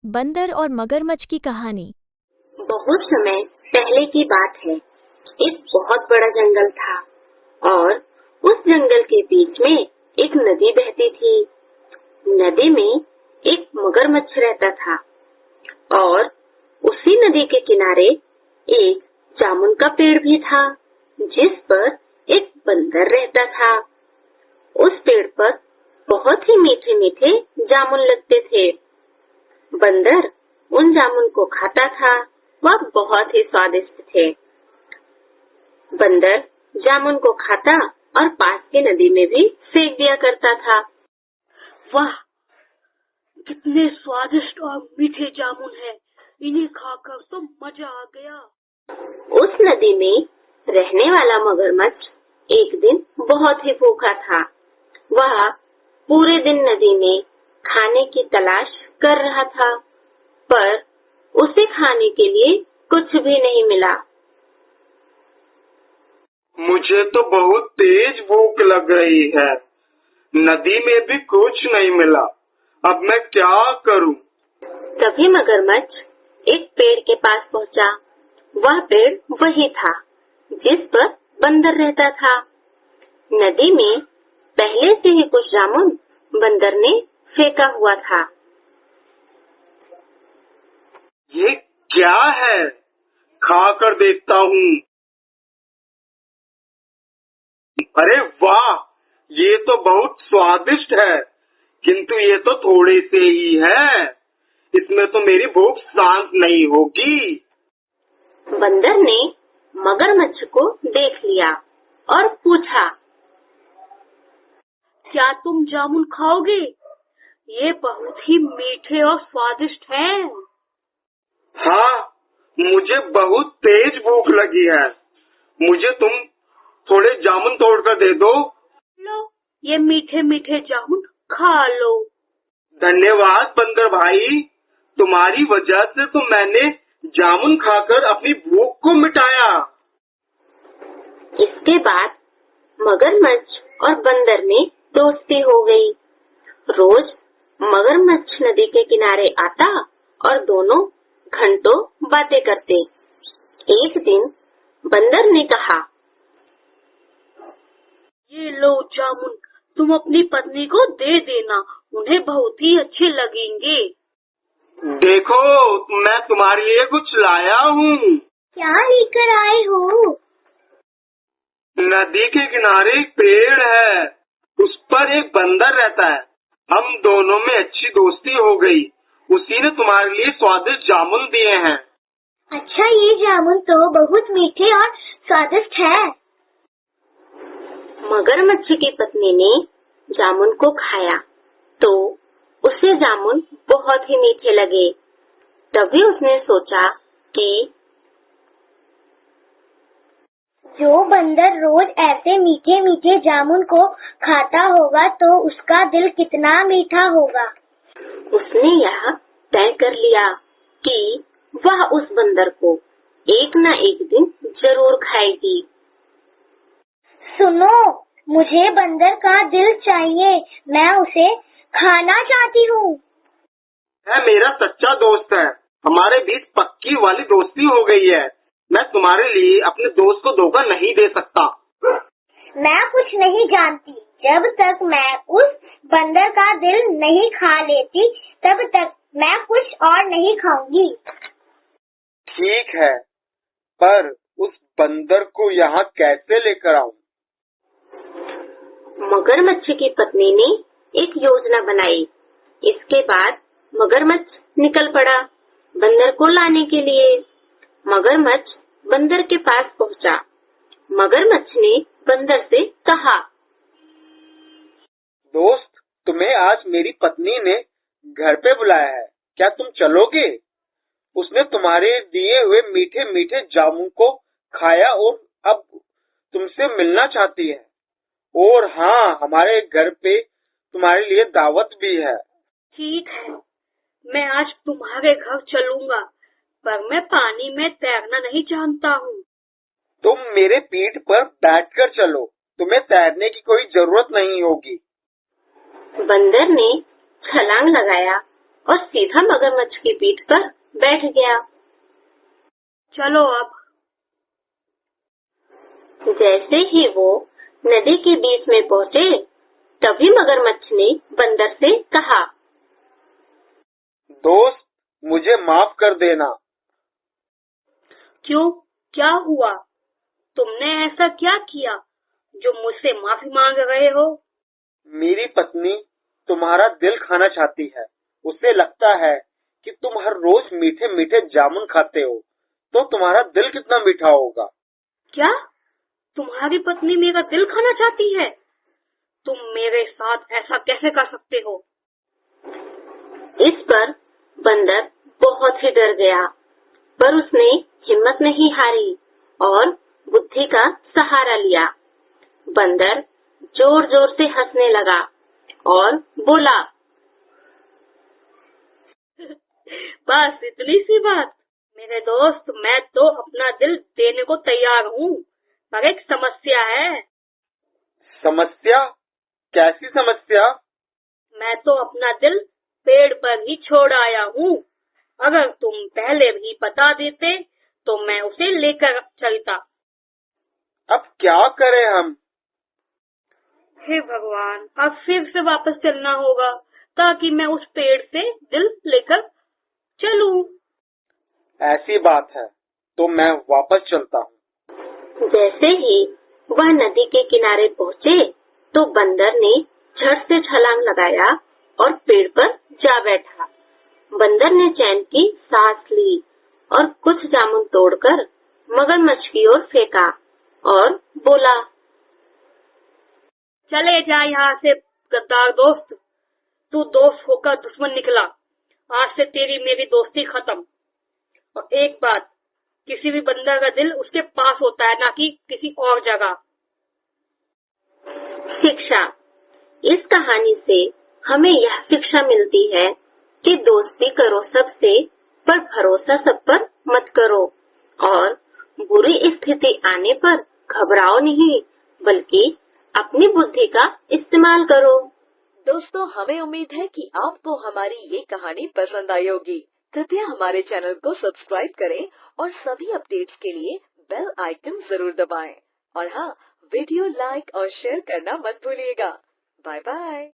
बंदर और मगरमच्छ की कहानी। बहुत समय पहले की बात है। एक बहुत बड़ा जंगल था और उस जंगल के बीच में एक नदी बहती थी। नदी में एक मगरमच्छ रहता था और उसी नदी के किनारे एक जामुन का पेड़ भी था, जिस पर एक बंदर रहता था। उस पेड़ पर बहुत ही मीठे मीठे जामुन लगते थे। बंदर उन जामुन को खाता था। वह बहुत ही स्वादिष्ट थे। बंदर जामुन को खाता और पास की नदी में भी फेंक दिया करता था। वाह, कितने स्वादिष्ट और मीठे जामुन हैं। इन्हें खाकर तो मजा आ गया। उस नदी में रहने वाला मगरमच्छ एक दिन बहुत ही भूखा था। वह पूरे दिन नदी में खाने की तलाश कर रहा था, पर उसे खाने के लिए कुछ भी नहीं मिला। मुझे तो बहुत तेज भूख लग रही है। नदी में भी कुछ नहीं मिला। अब मैं क्या करूं? तभी मगरमच्छ एक पेड़ के पास पहुंचा। वह पेड़ वही था जिस पर बंदर रहता था। नदी में पहले से ही कुछ जामुन बंदर ने फेंका हुआ था। ये क्या है? खाकर देखता हूँ। अरे वाह, ये तो बहुत स्वादिष्ट है, किंतु ये तो थोड़े से ही है। इसमें तो मेरी भूख शांत नहीं होगी। बंदर ने मगरमच्छ को देख लिया और पूछा, क्या तुम जामुन खाओगे? ये बहुत ही मीठे और स्वादिष्ट हैं। हाँ, मुझे बहुत तेज भूख लगी है। मुझे तुम थोड़े जामुन तोड़कर दे दो। लो, ये मीठे मीठे जामुन खा लो। धन्यवाद बंदर भाई, तुम्हारी वजह से तो मैंने जामुन खाकर अपनी भूख को मिटाया। इसके बाद मगरमच्छ और बंदर में दोस्ती हो गई। रोज मगरमच्छ नदी के किनारे आता और दोनों घंटों बातें करते। एक दिन बंदर ने कहा, ये लो जामुन, तुम अपनी पत्नी को दे देना, उन्हें बहुत ही अच्छे लगेंगे। देखो, मैं तुम्हारे लिए कुछ लाया हूँ। क्या लेकर आए हो? नदी के किनारे एक पेड़ है, उस पर एक बंदर रहता है। हम दोनों में अच्छी दोस्ती हो गई। उसी ने तुम्हारे लिए स्वादिष्ट जामुन दिए हैं। अच्छा, ये जामुन तो बहुत मीठे और स्वादिष्ट है। मगरमच्छ की पत्नी ने जामुन को खाया तो उसे जामुन बहुत ही मीठे लगे। तभी उसने सोचा कि जो बंदर रोज ऐसे मीठे मीठे जामुन को खाता होगा तो उसका दिल कितना मीठा होगा। उसने यह तय कर लिया कि वह उस बंदर को एक न एक दिन जरूर खाएगी। सुनो, मुझे बंदर का दिल चाहिए, मैं उसे खाना चाहती हूँ। है मेरा सच्चा दोस्त है। हमारे बीच पक्की वाली दोस्ती हो गई है। मैं तुम्हारे लिए अपने दोस्त को धोखा नहीं दे सकता। मैं कुछ नहीं जानती। जब तक मैं उस बंदर का दिल नहीं खा लेती, तब तक मैं कुछ और नहीं खाऊंगी। ठीक है, पर उस बंदर को यहाँ कैसे लेकर आऊं? मगरमच्छ की पत्नी ने एक योजना बनाई। इसके बाद मगरमच्छ निकल पड़ा बंदर को लाने के लिए। मगरमच्छ बंदर के पास पहुंचा। मगरमच्छ ने बंदर से कहा, दोस्त, तुम्हें आज मेरी पत्नी ने घर पे बुलाया है, क्या तुम चलोगे? उसने तुम्हारे दिए हुए मीठे मीठे जामुन को खाया और अब तुमसे मिलना चाहती है। और हाँ, हमारे घर पे तुम्हारे लिए दावत भी है। ठीक है, मैं आज तुम्हारे घर चलूंगा, पर मैं पानी में तैरना नहीं जानता हूँ। तुम मेरे पीठ पर बैठकर चलो, तुम्हें तैरने की कोई जरूरत नहीं होगी। बंदर ने छलांग लगाया और सीधा मगरमच्छ की पीठ पर बैठ गया। चलो अब। जैसे ही वो नदी के बीच में पहुंचे, तभी मगरमच्छ ने बंदर से कहा, दोस्त, मुझे माफ कर देना। क्यों, क्या हुआ? तुमने ऐसा क्या किया जो मुझसे माफी मांग रहे हो? मेरी पत्नी तुम्हारा दिल खाना चाहती है। उसे लगता है कि तुम हर रोज मीठे मीठे जामुन खाते हो, तो तुम्हारा दिल कितना मीठा होगा। क्या? तुम्हारी पत्नी मेरा दिल खाना चाहती है? तुम मेरे साथ ऐसा कैसे कर सकते हो? इस पर बंदर बहुत ही डर गया, पर उसने हिम्मत नहीं हारी और बुद्धि का सहारा लिया। बंदर जोर जोर से हंसने लगा और बोला, बस इतनी सी बात? मेरे दोस्त, मैं तो अपना दिल देने को तैयार हूँ, पर एक समस्या है। समस्या? कैसी समस्या? मैं तो अपना दिल पेड़ पर ही छोड़ आया हूँ। अगर तुम पहले भी बता देते तो मैं उसे लेकर चलता। अब क्या करें हम? हे भगवान, अब फिर से वापस चलना होगा ताकि मैं उस पेड़ से दिल लेकर चलूं। ऐसी बात है तो मैं वापस चलता हूँ। जैसे ही वह नदी के किनारे पहुँचे, तो बंदर ने झट से छलांग लगाया और पेड़ पर जा बैठा। बंदर ने चैन की सांस ली और कुछ जामुन तोड़कर मगरमच्छ की ओर फेंका और बोला, चले जा यहाँ से गद्दार दोस्त। तू दोस्त होकर दुश्मन निकला। आज से तेरी मेरी दोस्ती खत्म। और एक बात, किसी भी बंदर का दिल उसके पास होता है, ना कि किसी और जगह। शिक्षा। इस कहानी से हमें यह शिक्षा मिलती है कि दोस्ती करो सबसे, पर भरोसा सब पर मत करो और बुरी स्थिति आने पर घबराओ नहीं, बल्कि अपनी बुद्धि का इस्तेमाल करो। दोस्तों, हमें उम्मीद है कि आपको हमारी ये कहानी पसंद आई होगी। कृपया हमारे चैनल को सब्सक्राइब करें और सभी अपडेट्स के लिए बेल आइकन जरूर दबाएं। और हाँ, वीडियो लाइक और शेयर करना मत भूलिएगा। Bye bye.